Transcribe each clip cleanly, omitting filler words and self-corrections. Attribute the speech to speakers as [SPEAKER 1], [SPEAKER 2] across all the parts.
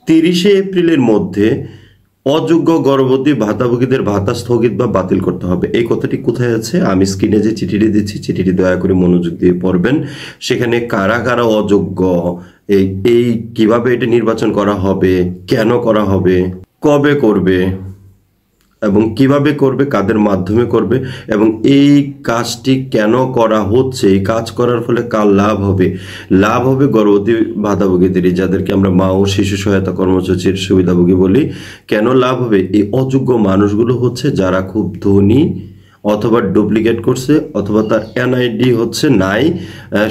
[SPEAKER 1] 30শে এপ্রিলের মধ্যে অযোগ্য গর্ভবতী ভাতাভোগীদের ভাতা স্থগিত বা বাতিল করতে হবে। এই কথাটি কোথায় আছে? আমি স্ক্রিনে যে চিঠিটি দিচ্ছি, চিঠিটি দয়া করে মনোযোগ দিয়ে পড়বেন। সেখানে কারা কারা অযোগ্য, এই কিভাবে এটা নির্বাচন করা হবে, কেন করা হবে, কবে করবে এবং কিভাবে করবে, কাদের মাধ্যমে করবে এবং এই কাজটি কেন করা হচ্ছে, এই কাজ করার ফলে কার লাভ হবে। লাভ হবে গর্ভবতী ভাতাভোগীদেরই, যাদেরকে আমরা মা ও শিশু সহায়তা কর্মসূচির সুবিধাভোগী বলি। কেন লাভ হবে? এই অযোগ্য মানুষগুলো হচ্ছে যারা খুব ধনী অথবা ডুপ্লিকেট করছে অথবা তার এনআইডি হচ্ছে নাই,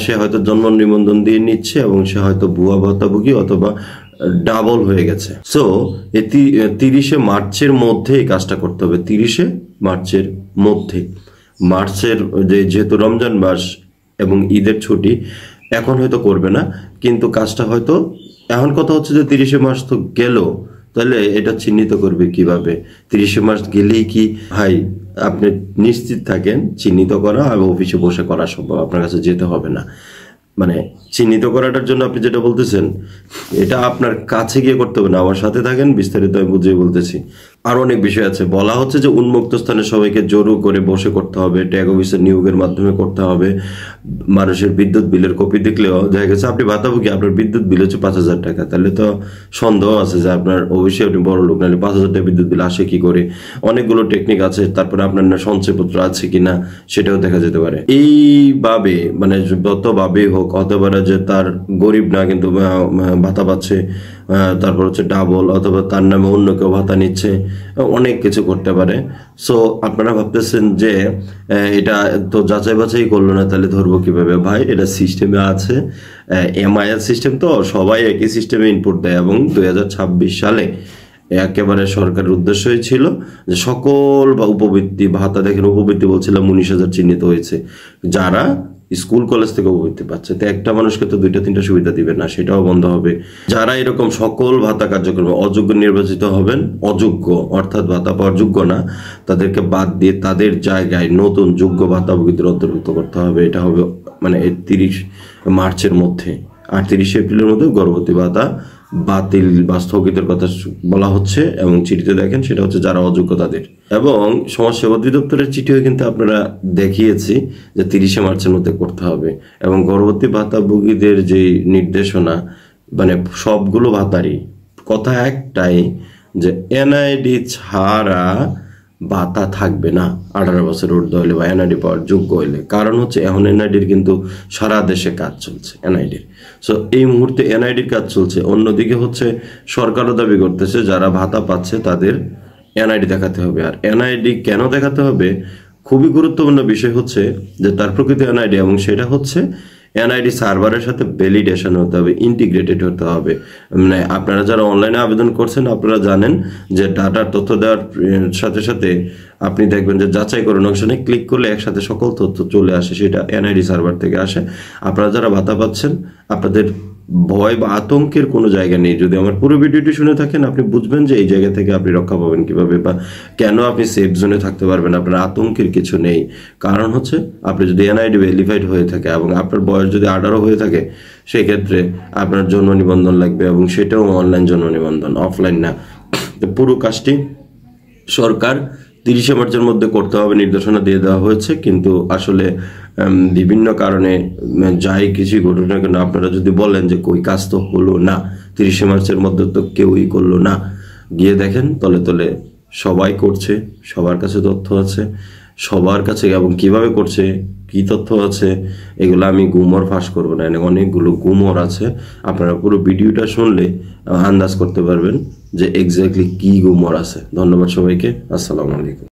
[SPEAKER 1] সে হয়তো জন্ম নিবন্ধন দিয়ে নিচ্ছে এবং সে হয়তো ভুয়া ভাতাভোগী অথবা ডাবল হয়ে গেছে। সো 30শে মার্চের মধ্যে এই কাজটা করতে হবে। 30শে মার্চের মধ্যে, মার্চের যেহেতু রমজান মাস এবং ঈদের ছুটি, এখন হয়তো করবে না, কিন্তু কাজটা হয়তো এখন কথা হচ্ছে যে 30শে মার্চ তো গেল, তাহলে এটা চিহ্নিত করবে কিভাবে? 30শে মার্চ গেলেই কি ভাই আপনি নিশ্চিত থাকেন চিহ্নিত করা এবং অফিসে বসে করা সম্ভব, আপনার কাছে যেতে হবে না। মানে চিহ্নিত করাটার জন্য আপনি যেটা বলতেছেন এটা আপনার কাছে গিয়ে করতে হবে না, আমার সাথে থাকেন, বিস্তারিত আমি বুঝিয়ে বলতেছি। আরো অনেক বিষয় আছে। বলা হচ্ছে যে উন্মুক্ত স্থানে সবাইকে জোরু করে বসে করতে হবে, ট্যাগ অফিসের নিয়োগের মাধ্যমে করতে হবে। মানুষের বিদ্যুৎ বিলের কপি দেখলেও দেখা গেছে আপনি ভাতাভোগী, আপনার বিদ্যুৎ বিল হচ্ছে 5,000 টাকা, তাহলে তো সন্দেহ আছে যে আপনার অবশ্যই আপনি বড় লোক, নাহলে 5,000 টাকা বিদ্যুৎ বিল আসে কি করে। অনেকগুলো টেকনিক আছে। তারপরে আপনার সঞ্চয়পত্র আছে কিনা সেটাও দেখা যেতে পারে। এইভাবে মানে যতভাবেই হোক, হতে পারে যে তার গরিব না কিন্তু ভাতা পাচ্ছে, তারপর হচ্ছে ডাবল, অথবা তার নামে অন্য কেউ ভাতা নিচ্ছে, অনেক কিছু করতে পারে। সো আপনারা ভাবতেছেন যে এটা তো যাচাই বাছাই করলো না, তাহলে ধরবো কিভাবে? ভাই এটা সিস্টেমে আছে, এমআইএল সিস্টেম, তো সবাই একই সিস্টেমে ইনপুট দেয় এবং 2026 সালে একেবারে সরকারের উদ্দেশ্যই ছিল যে সকল বা উপবৃত্তি ভাতা, দেখেন উপবৃত্তি বলছিলাম 19,000 চিহ্নিত হয়েছে, যারা স্কুল কলেজ থেকে উপবৃত্তি পাচ্ছে। তো একটা মানুষকে তো 2-3টা সুবিধা দিবে না, সেটাও বন্ধ হবে। যারা এরকম সকল ভাতা কার্যক্রমে অযোগ্য নির্বাচিত হবেন, অযোগ্য অর্থাৎ ভাতা পাওয়ার যোগ্য না, তাদেরকে বাদ দিয়ে তাদের জায়গায় নতুন যোগ্য ভাতাভোগীদের অন্তর্ভুক্ত করতে হবে। এটা হবে মানে 30 মার্চের মধ্যে। আর 30শে এপ্রিলের মধ্যে গর্ভবতী ভাতা বাতিল বা স্থগিতের কথা বলা হচ্ছে এবং চিঠিতে দেখেন সেটা হচ্ছে যারা অযোগ্য তাদের। এবং সমাজসেবা অধিদপ্তরের চিঠিও কিন্তু আপনারা দেখিয়েছি যে 30শে মার্চের মধ্যে করতে হবে। এবং গর্ভবতী ভাতাভোগীদের যে নির্দেশনা, মানে সবগুলো ভাতারই কথা একটাই যে এনআইডি ছাড়া ভাতা থাকবে না 18 বছর ঊর্ধ্ব হলে বা এনআইডি পাওয়ার যোগ্য হইলে। কারণ হচ্ছে এখন এনআইডির কিন্তু সারা দেশে কাজ চলছে এনআইডির। সো এই মুহূর্তে এনআইডির কাজ চলছে। অন্যদিকে হচ্ছে সরকারও দাবি করতেছে যারা ভাতা পাচ্ছে তাদের এনআইডি দেখাতে হবে। আর এনআইডি কেন দেখাতে হবে? খুবই গুরুত্বপূর্ণ বিষয় হচ্ছে যে তার প্রকৃত এনআইডি, এবং সেটা হচ্ছে এনআইডি সার্ভারের সাথে ভ্যালিডেশন হতে হবে, ইন্টিগ্রেটেড হতে হবে। মানে আপনারা যারা অনলাইনে আবেদন করছেন আপনারা জানেন যে ডাটার তথ্য দেওয়ার সাথে সাথে আপনি দেখবেন যে যাচাই করুন অপশনে ক্লিক করলে একসাথে সকল তথ্য চলে আসে, সেটা এনআইডি সার্ভার থেকে আসে। আপনারা যারা ভাতা পাচ্ছেন আপনাদের ভয় বা আতঙ্কের কোনো জায়গা নেই। যদি আমার পুরো ভিডিওটি শুনে থাকেন আপনি বুঝবেন যে এই জায়গা থেকে আপনি রক্ষা পাবেন কিভাবে বা কেন আপনি সেফ জোনে থাকতে পারবেন। আপনার আতঙ্কের কিছু নেই। কারণ হচ্ছে আপনি যদি এনআইডি ভেরিফাইড হয়ে থাকে এবং আপনার বয়স যদি 18 হয়ে থাকে, সেক্ষেত্রে আপনার জন্ম নিবন্ধন লাগবে এবং সেটাও অনলাইন জন্ম নিবন্ধন, অফলাইন না। তো পুরো কাজটি সরকার 30শে মার্চের মধ্যে করতে হবে নির্দেশনা দিয়ে দেওয়া হয়েছে। কিন্তু আসলে বিভিন্ন কারণে যাই কিছু ঘটুক না কেন, আপনারা যদি বলেন যে কই কাজ তো হলো না, 30শে মার্চের মধ্যে তো কেউই করলো না, গিয়ে দেখেন তলে তলে সবাই করছে, সবার কাছে তথ্য আছে, সবার কাছে এবং কিভাবে করছে কি তথ্য আছে এগুলো আমি গুমর ফাঁস করবো না, অনেকগুলো গুমর আছে। আপনারা পুরো ভিডিওটা শুনলে আন্দাজ করতে পারবেন যে এক্স্যাক্টলি কি গুমর আছে। ধন্যবাদ সবাইকে, আসসালামু আলাইকুম।